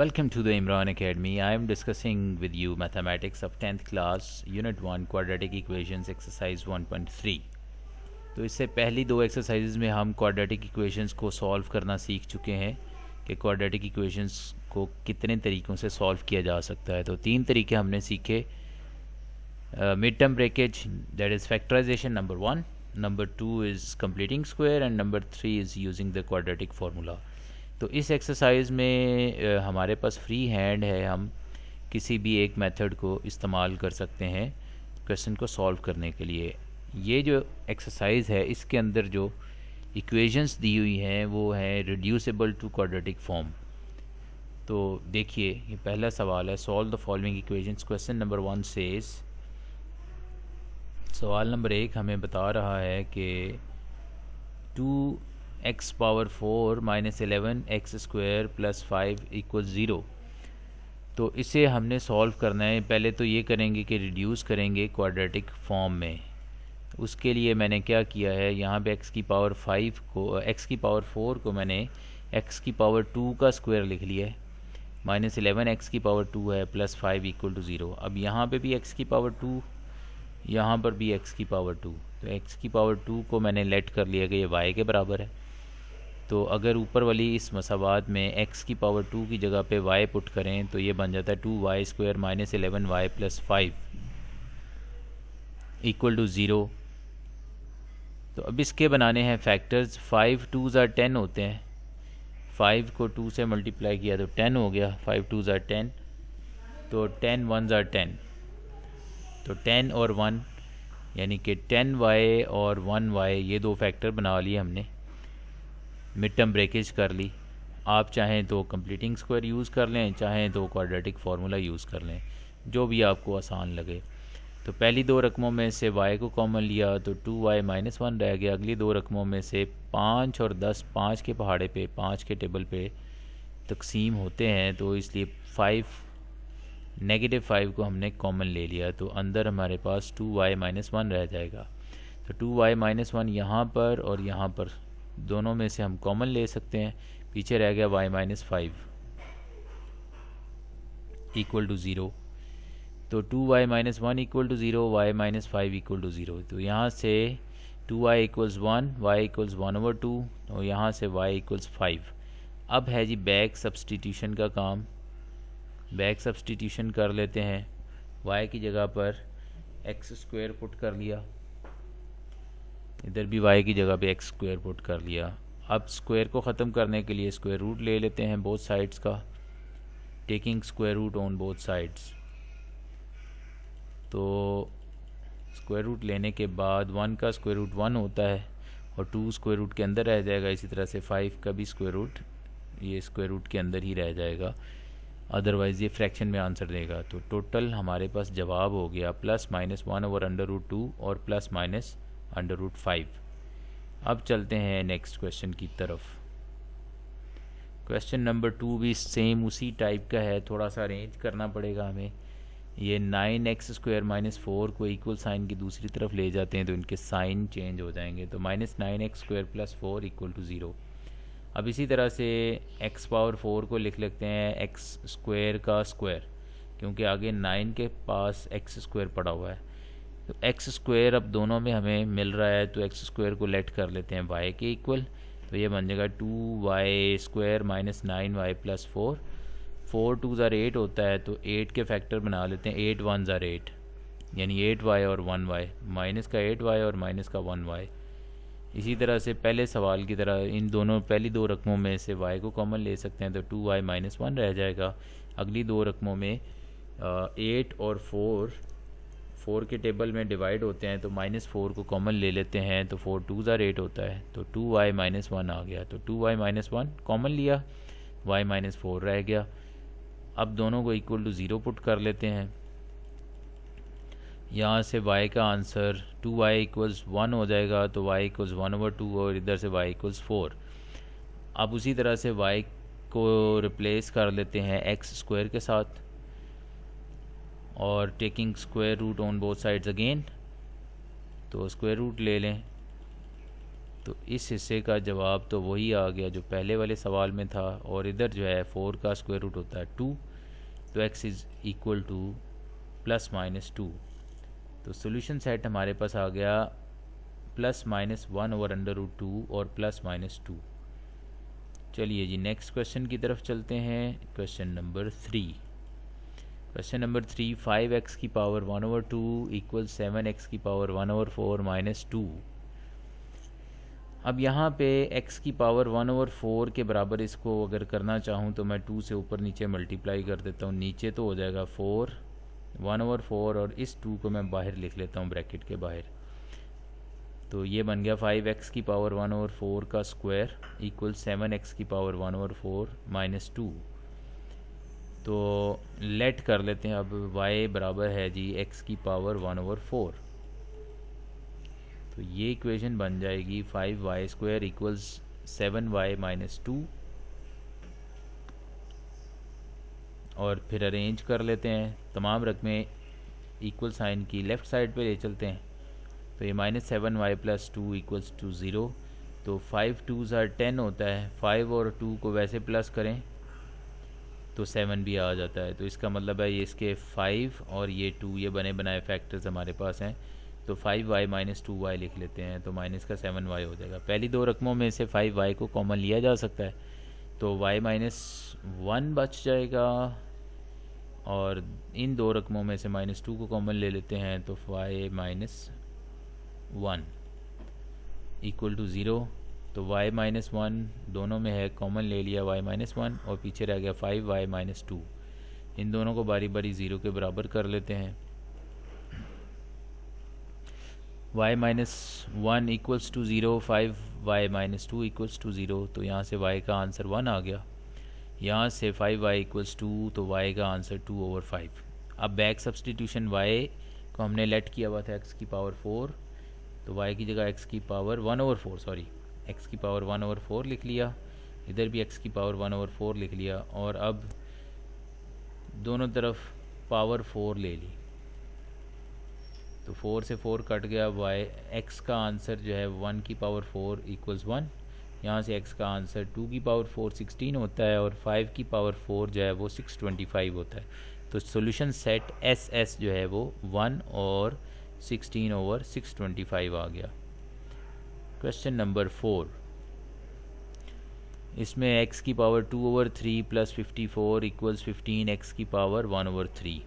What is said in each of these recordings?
Welcome to the Imran Academy. I am discussing with you mathematics of 10th class Unit 1 Quadratic Equations Exercise 1.3. तो इससे पहली दो exercises में हम quadratic equations को सॉल्व करना सीख चुके हैं कि क्वाड्रेटिक इक्वेशंस को कितने तरीक़ों से सॉल्व किया जा सकता है। तो तीन तरीके हमने सीखे। Mid term breakage, that is factorisation, number 1, number 2 is completing square and number 3 is using the quadratic formula. तो इस एक्सरसाइज में हमारे पास फ्री हैंड है, हम किसी भी एक मेथड को इस्तेमाल कर सकते हैं क्वेश्चन को सॉल्व करने के लिए। ये जो एक्सरसाइज है इसके अंदर जो इक्वेशंस दी हुई हैं वो हैं रिड्यूसिबल टू क्वाड्रेटिक फॉर्म। तो देखिए ये पहला सवाल है, solve the following equations. Question number 1 says, सवाल नंबर 1 हमें बता रहा है कि 2x power 4 minus 11x square plus 5 equal 0। तो इसे हमने सॉल्व करना है। पहले तो ये करेंगे कि रिड्यूस करेंगे क्वाड्रेटिक फॉर्म में। उसके लिए मैंने क्या किया है, यहाँ पे x की पावर 5 को x की पावर 4 को मैंने x की पावर 2 का स्क्वायर लिख लिया है, माइनस 11 x की पावर 2 है प्लस 5 इक्वल टू 0। अब यहाँ पे भी x की पावर 2, यहाँ पर भी x की पावर 2, तो x की पावर 2 को मैंने लेट कर लिया कि ये y के बराबर है। तो अगर ऊपर वाली इस मसावात में x की पावर 2 की जगह पे y पुट करें तो ये बन जाता है 2y square minus 11y plus 5 equal to 0। तो अब इसके बनाने हैं फैक्टर्स। 5 2s are 10 होते हैं, 5 को 2 से मल्टीप्लाई किया तो 10 हो गया, 5 2s are 10, तो 10 1s are 10, तो 10 और 1 यानी कि 10y और 1y ये दो फैक्टर बना लिए हमने, मिड टर्म ब्रेकेज कर ली। आप चाहें तो कंप्लीटिंग स्क्वायर यूज़ कर लें, चाहें तो क्वाड्रेटिक फार्मूला यूज़ कर लें, जो भी आपको आसान लगे। तो पहली दो रकमों में से y को कॉमन लिया तो 2y माइनस 1 रह गया। अगली दो रकमों में से 5 और 10 5 के पहाड़े पे 5 के टेबल पे तकसीम होते हैं, तो इसलिए 5 नेगेटिव 5 को हमने कॉमन ले लिया, तो अंदर हमारे पास 2y माइनस 1 रह जाएगा। तो 2y माइनस 1 यहाँ पर और यहाँ पर दोनों में से हम कॉमन ले सकते हैं, पीछे रह गया y माइनस 5 इक्वल टू 0। तो 2y minus 1 equal to 0, y minus 5 equal to 0। तो यहाँ से 2y इक्वल्स 1, y इक्वल्स 1/2 और यहाँ से y इक्वल्स 5। अब है जी बैक सब्सटीट्यूशन का काम। बैक सब्सटीट्यूशन कर लेते हैं। y की जगह पर x स्क्वायर पुट कर लिया, इधर भी y की जगह पे x स्क्वायर पुट कर लिया। अब स्क्वायर को ख़त्म करने के लिए स्क्वायर रूट ले लेते हैं बोथ साइड्स का, taking square root on both sides. तो स्क्वायर रूट लेने के बाद 1 का स्क्वायर रूट 1 होता है और 2 स्क्वायर रूट के अंदर रह जाएगा। इसी तरह से 5 का भी स्क्वायर रूट ये स्क्वायर रूट के अंदर ही रह जाएगा, अदरवाइज़ ये फ्रैक्शन में आंसर देगा। तो टोटल हमारे पास जवाब हो गया प्लस माइनस 1/√2 और प्लस माइनस √5। अब चलते हैं नेक्स्ट क्वेश्चन की तरफ। क्वेश्चन नंबर 2 भी सेम उसी टाइप का है, थोड़ा सा अरेंज करना पड़ेगा हमें। ये 9x स्क्वायर माइनस 4 को इक्वल साइन की दूसरी तरफ ले जाते हैं तो इनके साइन चेंज हो जाएंगे, तो minus 9x square plus 4 equal to 0। अब इसी तरह से x पावर 4 को लिख लेते हैं x स्क्वायर का स्क्वायर, क्योंकि आगे 9 के पास x स्क्वायर पड़ा हुआ है। तो x स्क्वायर अब दोनों में हमें मिल रहा है, तो x स्क्वायर को लेट कर लेते हैं y के इक्वल, तो ये बन जाएगा 2y square minus 9y plus 4। 4 2s are 8 होता है, तो 8 के फैक्टर बना लेते हैं। 8 1s are 8 यानी 8y और 1y, माइनस का 8y और माइनस का 1y। इसी तरह से पहले सवाल की तरह इन दोनों पहली दो रकमों में से y को कॉमन ले सकते हैं, तो 2y माइनस 1 रह जाएगा। अगली दो रकमों में 8 और 4 के टेबल में डिवाइड होते हैं, तो माइनस 4 को कॉमन ले लेते हैं, तो 4 2s are 8 होता है, तो 2y माइनस 1 आ गया। तो 2y माइनस 1 कॉमन लिया, y माइनस 4 रह गया। अब दोनों को इक्वल टू 0 पुट कर लेते हैं। यहाँ से y का आंसर 2y इक्वल्स 1 हो जाएगा, तो y इक्वल्स 1/2 और इधर से y इक्वल्स 4। अब उसी तरह से y को रिप्लेस कर लेते हैं x स्क्वायर के साथ और taking square root on both sides again, तो स्क्वायर रूट ले लें तो इस हिस्से का जवाब तो वही आ गया जो पहले वाले सवाल में था, और इधर जो है 4 का स्क्वायर रूट होता है 2, तो x इज़ इक्वल टू ±2। तो सॉल्यूशन सेट हमारे पास आ गया ±1/√2 और ±2। चलिए जी नेक्स्ट क्वेश्चन की तरफ चलते हैं। Question number 3। Question number 3, 5x की पावर 1/2 इक्वल 7x की पावर 1/4 -2। अब यहाँ पे x की पावर 1/4 के बराबर इसको अगर करना चाहूँ तो मैं 2 से ऊपर नीचे मल्टीप्लाई कर देता हूँ। नीचे तो हो जाएगा 4 1/4, और इस 2 को मैं बाहर लिख लेता हूँ ब्रैकेट के बाहर। तो ये बन गया 5x की पावर 1/4 का स्क्वायर इक्वल 7x की पावर 1/4 -2। तो लेट कर लेते हैं अब y बराबर है जी x की पावर 1/4। तो ये इक्वेशन बन जाएगी 5y² इक्वल्स 7y -2। और फिर अरेंज कर लेते हैं, तमाम रकमें इक्वल साइन की लेफ़्ट साइड पे ले चलते हैं। तो ये -7y + 2 इक्वल्स टू 0। तो 5 2s are 10 होता है। 5 और 2 को वैसे प्लस करें तो 7 भी आ जाता है। तो इसका मतलब है ये इसके 5 और ये 2 ये बने बनाए फैक्टर्स हमारे पास हैं। तो 5y - 2y लिख लेते हैं, तो माइनस का 7y हो जाएगा। पहली दो रकमों में से 5y को कॉमन लिया जा सकता है, तो y -1 बच जाएगा। और इन दो रकमों में से -2 को कॉमन ले लेते हैं, तो y -1 इक्वल टू 0। तो y -1 दोनों में है, कॉमन ले लिया y -1, और पीछे रह गया 5y - 2। इन दोनों को बारी बारी 0 के बराबर कर लेते हैं। y -1 equals to 0, 5y - 2 equals to 0। तो यहाँ से y का आंसर 1 आ गया। यहाँ से 5y इक्वल्स 2, तो y का आंसर 2/5। अब बैक सब्सटीट्यूशन y को हमने लेट किया हुआ था x की पावर 4, तो y की जगह x की पावर 1/4 सॉरी x की पावर 1/4 लिख लिया। इधर भी x की पावर 1/4 लिख लिया, और अब दोनों तरफ पावर 4 ले ली। तो 4 से 4 कट गया। x का आंसर जो है 1 की पावर 4 इक्वल्स 1। यहाँ से x का आंसर 2 की पावर 4 16 होता है, और 5 की पावर 4 जो है वो 625 होता है। तो सॉल्यूशन सेट SS जो है वो 1 और 16/625 आ गया। क्वेश्चन नंबर 4, इसमें x की पावर 2/3 + 54 इक्वल्स 15x की पावर 1/3।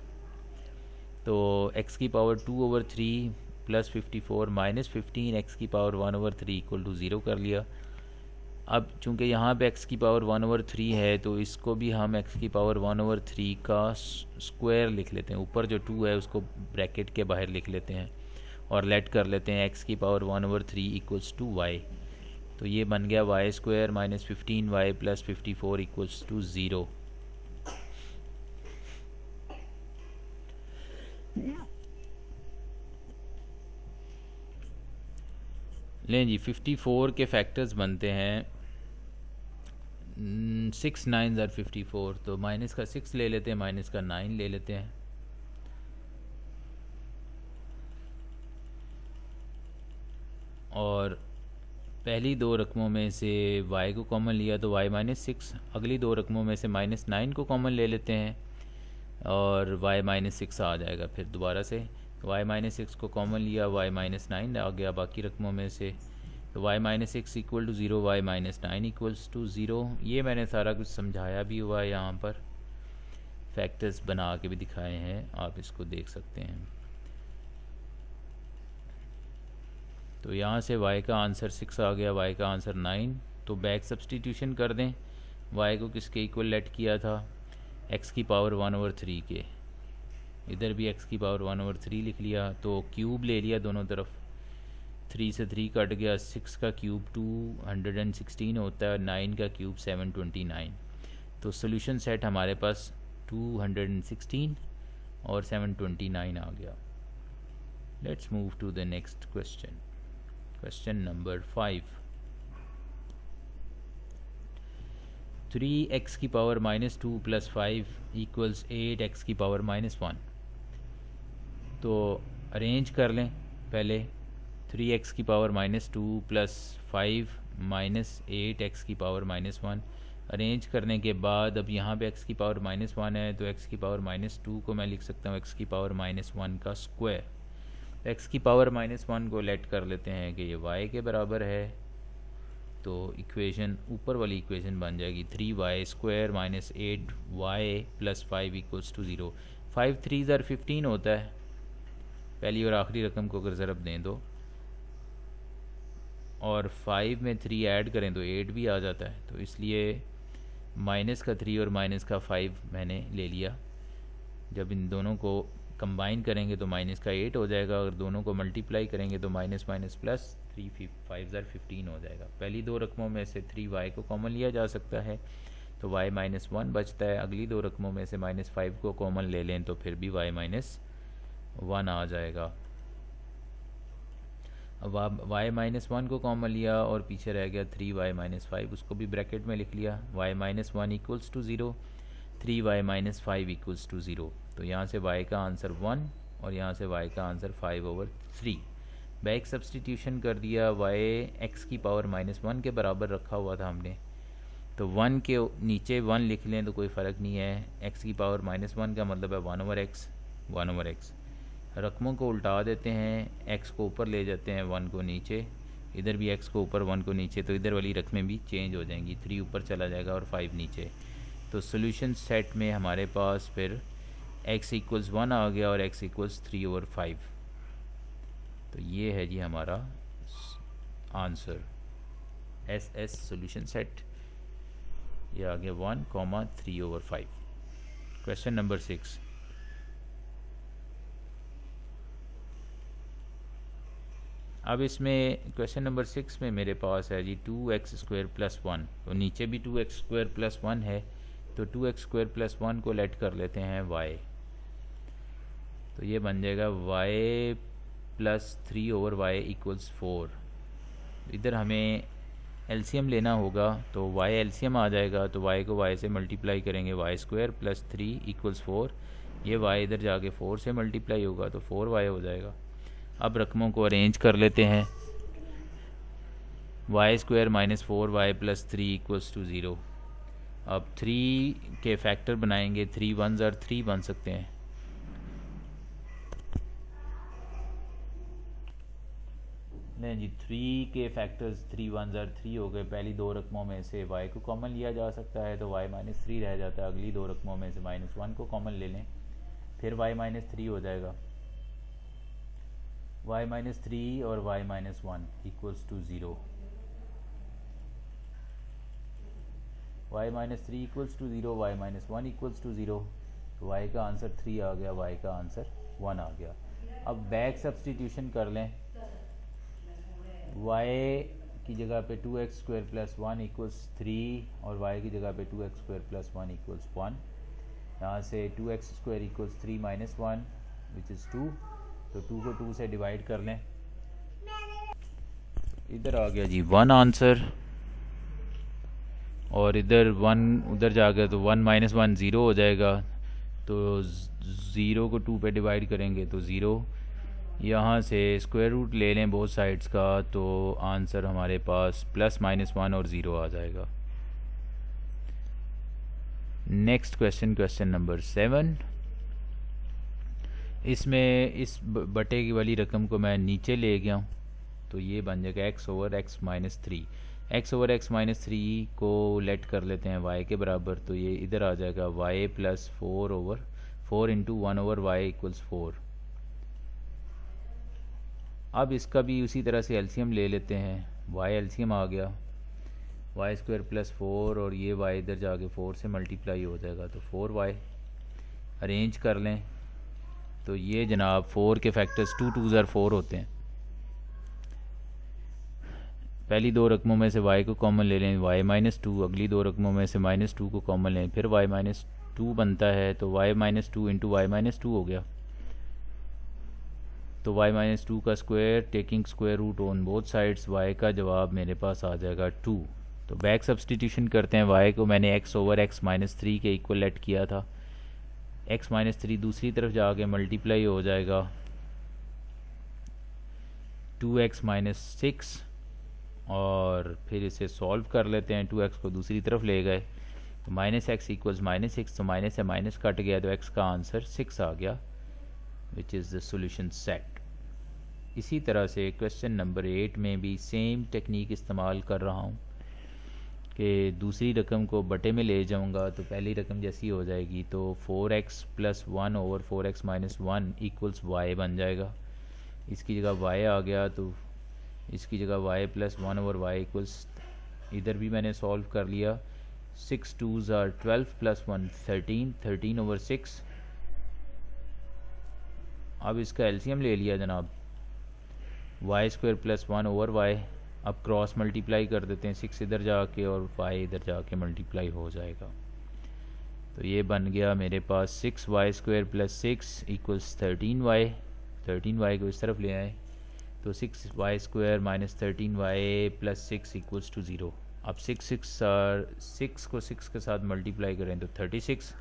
तो x की पावर 2/3 + 54 - 15x की पावर 1/3 इक्वल टू 0 कर लिया। अब चूंकि यहाँ पे x की पावर 1/3 है, तो इसको भी हम x की पावर 1/3 का स्क्वायर लिख लेते हैं। ऊपर जो 2 है उसको ब्रैकेट के बाहर लिख लेते हैं, और लेट कर लेते हैं x की पावर 1/3 इक्वल्स टू y। तो ये बन गया y² - 15y + 54 इक्वल्स टू 0। लें जी 54 के फैक्टर्स बनते हैं 6 9s are 54। तो माइनस का 6 ले लेते हैं, माइनस का 9 ले लेते हैं। और पहली दो रकमों में से y को कॉमन लिया तो y -6। अगली दो रकमों में से -9 को कॉमन ले लेते हैं, और y -6 आ जाएगा। फिर दोबारा से y -6 को कॉमन लिया, y -9 आ गया बाकी रकमों में से। तो y -6 equal to 0, y -9 equals to 0। ये मैंने सारा कुछ समझाया भी हुआ है, यहाँ पर फैक्टर्स बना के भी दिखाए हैं, आप इसको देख सकते हैं। तो यहाँ से y का आंसर 6 आ गया, y का आंसर 9। तो बैक सब्सटीट्यूशन कर दें। y को किसके इक्वल लेट किया था, x की पावर 1/3 के। इधर भी x की पावर 1/3 लिख लिया, तो क्यूब ले लिया दोनों तरफ। 3 से 3 कट गया, 6 का क्यूब 216 होता है, 9 का क्यूब 729। तो सॉल्यूशन सेट हमारे पास 216 और 729 आ गया। Let's move to the next question. Question number 5, 3x की पावर -2 + 5 इक्वल्स 8x की पावर -1। तो अरेंज कर लें पहले 3x की पावर -2 प्लस 5 माइनस 8x की पावर -1। अरेंज करने के बाद अब यहाँ पे x की पावर -1 है तो x की पावर -2 को मैं लिख सकता हूँ x की पावर -1 का स्क्वायर। x की पावर -1 को लेट कर लेते हैं कि ये y के बराबर है, तो इक्वेशन ऊपर वाली इक्वेशन बन जाएगी 3y² minus 8y plus 5 equals to 0। 5 3 ज़र 15 होता है, पहली और आखिरी रकम को अगर ज़रब दें तो, और 5 में 3 ऐड करें तो 8 भी आ जाता है, तो इसलिए माइनस का 3 और माइनस का 5 मैंने ले लिया। जब इन दोनों को कंबाइन करेंगे तो माइनस का 8 हो जाएगा, अगर दोनों को मल्टीप्लाई करेंगे तो माइनस माइनस प्लस 3 5 ज़र 15 हो जाएगा। पहली दो रकमों में से 3y को कॉमन लिया जा सकता है तो y -1 बचता है। अगली दो रकमों में से -5 को कॉमन ले लें तो फिर भी y -1 आ जाएगा। अब आप y -1 को कॉमन लिया और पीछे रह गया 3y -5, उसको भी ब्रैकेट में लिख लिया। y -1 equals to 0, 3y -5 equals to 0। तो यहाँ से y का आंसर 1 और यहाँ से y का आंसर 5/3। बैक सब्सटीट्यूशन कर दिया, y x की पावर -1 के बराबर रखा हुआ था हमने, तो 1 के नीचे 1 लिख लें तो कोई फ़र्क नहीं है। x की पावर -1 का मतलब है 1/x। रकमों को उल्टा देते हैं, x को ऊपर ले जाते हैं 1 को नीचे, इधर भी x को ऊपर 1 को नीचे, तो इधर वाली रकमें भी चेंज हो जाएंगी, 3 ऊपर चला जाएगा और 5 नीचे। तो सॉल्यूशन सेट में हमारे पास फिर x इक्वल्स 1 आ गया और x इक्वल्स 3/5। तो ये है जी हमारा आंसर SS सॉल्यूशन सेट, ये आ गया 1,3/5। Question number 6। अब इसमें क्वेश्चन नंबर 6 में मेरे पास है जी 2x² + 1, तो नीचे भी 2x² + 1 है, तो 2x² + 1 को लेट कर लेते हैं y, तो ये बन जाएगा y + 3/y = 4। इधर हमें एलसीएम लेना होगा, तो y एलसीएम आ जाएगा, तो y को y से मल्टीप्लाई करेंगे, y² + 3 = 4। ये y इधर जाके 4 से मल्टीप्लाई होगा तो 4y हो जाएगा। अब रकमों को अरेंज कर लेते हैं, y² - 4y + 3 = 0। अब 3 के फैक्टर बनाएंगे, 3 1 ज़र 3 बन सकते हैं, नहीं जी 3 के फैक्टर्स 3 1 ज़र 3 हो गए। पहली दो रकमों में से y को कॉमन लिया जा सकता है तो y -3 रह जाता है, अगली दो रकमों में से -1 को कॉमन ले लें, फिर y -3 हो जाएगा। y -3 और y -1 = 0, y -3 = 0, y -1 = 0, तो y का आंसर 3 आ गया, y का आंसर 1 आ गया। अब बैक सब्सटीट्यूशन कर लें, y की जगह पे 2x² + 1 = 3 और y की जगह पे 2x² + 1 = 1। यहाँ से 2x² = 3 - 1 विच इज़ 2, तो 2 को 2 से डिवाइड कर लें, इधर आ गया जी 1 आंसर, और इधर 1 उधर जा गया तो 1 - 1 0 हो जाएगा, तो 0 को 2 पे डिवाइड करेंगे तो 0। यहाँ से स्क्वायर रूट ले लें बोथ साइड्स का, तो आंसर हमारे पास +-1 और 0 आ जाएगा। Next question, question number 7। इसमें इस बटे की वाली रकम को मैं नीचे ले गया हूँ, तो ये बन जाएगा x/x - 3। x/x - 3 को लेट कर लेते हैं y के बराबर, तो ये इधर आ जाएगा y + 4 × 1/y = 4। अब इसका भी उसी तरह से एलसीएम ले लेते हैं, y एलसीएम आ गया, y² + 4 और ये y इधर जाके 4 से मल्टीप्लाई हो जाएगा तो 4y। अरेंज कर लें तो ये जनाब 4 के फैक्टर्स 2 2 ज़र 4 होते हैं। पहली दो रकमों में से y को कॉमन ले लें, y -2, अगली दो रकमों में से -2 को कॉमन लें, फिर y -2 बनता है, तो y -2 × y -2 हो गया, तो y -2 का square taking square root on both sides, y का जवाब मेरे पास आ जाएगा 2। तो बैक सब्सटीट्यूशन करते हैं, y को मैंने x/x - 3 के इक्वल लेट किया था, x - 3 दूसरी तरफ जाके मल्टीप्लाई हो जाएगा 2x माइनस 6 और फिर इसे सॉल्व कर लेते हैं। 2x को दूसरी तरफ ले गए तो माइनस एक्स इक्वल्स माइनस 6, तो माइनस से माइनस कट गया तो x का आंसर 6 आ गया, which is the solution set. इसी तरह से क्वेश्चन नंबर 8 में भी सेम टेक्निक इस्तेमाल कर रहा हूँ कि दूसरी रकम को बटे में ले जाऊँगा तो पहली रकम जैसी हो जाएगी तो 4x plus 1 over 4x minus 1 equals y बन जाएगा। इसकी जगह y आ गया तो इसकी जगह y plus 1 over y equals, इधर भी मैंने सॉल्व कर लिया। 6 2s आर 12 प्लस 1 13, 13 ओवर 6। अब इसका एलसीएम ले लिया जनाब, y square plus 1 over y. अब क्रॉस मल्टीप्लाई कर देते हैं, 6 इधर जाके और वाई इधर जाके मल्टीप्लाई हो जाएगा। तो ये बन गया मेरे पास 6 y square plus 6 equals 13 y. 13 y को इस तरफ ले आए तो 6 y square minus 13 y plus 6 equals to 0। अब 6 को 6 के साथ मल्टीप्लाई करें तो 36,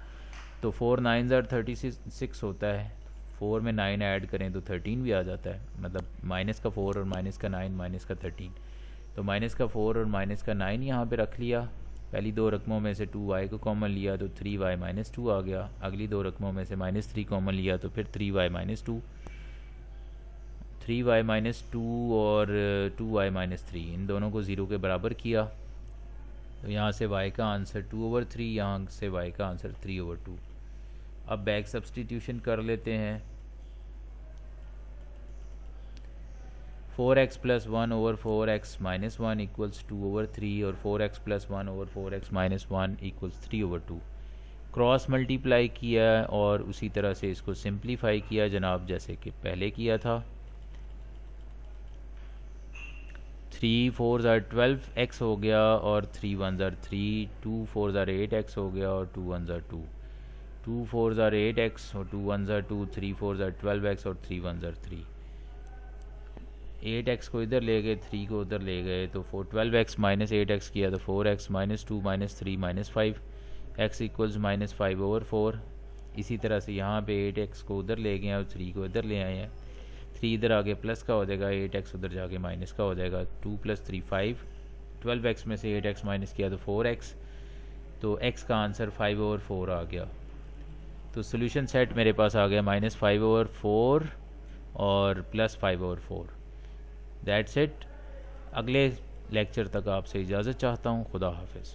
तो 4 9s आर 36 होता है। 4 में 9 ऐड करें तो 13 भी आ जाता है, मतलब माइनस का 4 और माइनस का 9 माइनस का 13। तो माइनस का 4 और माइनस का 9 यहाँ पे रख लिया। पहली दो रकमों में से 2y को कॉमन लिया तो 3y माइनस 2 आ गया। अगली दो रकमों में से माइनस 3 कॉमन लिया तो फिर 3y माइनस 2, 3y माइनस 2 और 2y माइनस 3, इन दोनों को 0 के बराबर किया तो यहाँ से y का आंसर 2 ओवर 3, यहाँ से y का आंसर 3 ओवर 2। अब बैक सब्सटीट्यूशन कर लेते हैं। 4x plus 1 over 4x minus 1 equals 2 over 3 और 4x plus 1 over 4x minus 1 equals 3 over 2। Cross multiply किया और उसी तरह से इसको सिंप्लीफाई किया जनाब, जैसे कि पहले किया था। 3 4s आर 12x हो गया और 3 1s are 3, 2 4s are 8x हो गया और 2 1s are 2, 2 4s are 8x और 2 1s are 2, 3 4s are 12x और 3 1s आर 3। 8x को इधर ले गए, 3 को उधर ले गए तो 12x माइनस 8x किया तो 4x minus 2 minus 3 minus 5, x equals minus 5 over 4। इसी तरह से यहाँ पे 8x को उधर ले गए और 3 को इधर ले आए हैं। 3 इधर आगे प्लस का हो जाएगा, 8x उधर जाके माइनस का हो जाएगा। 2 प्लस 3 5, 12x में से 8x माइनस किया तो 4x, तो x का आंसर 5 ओवर 4 आ गया। तो सोल्यूशन सेट मेरे पास आ गया माइनस 5 ओवर 4 और प्लस 5 ओवर 4। That's it. अगले लेक्चर तक आपसे इजाज़त चाहता हूँ। खुदा हाफिज़।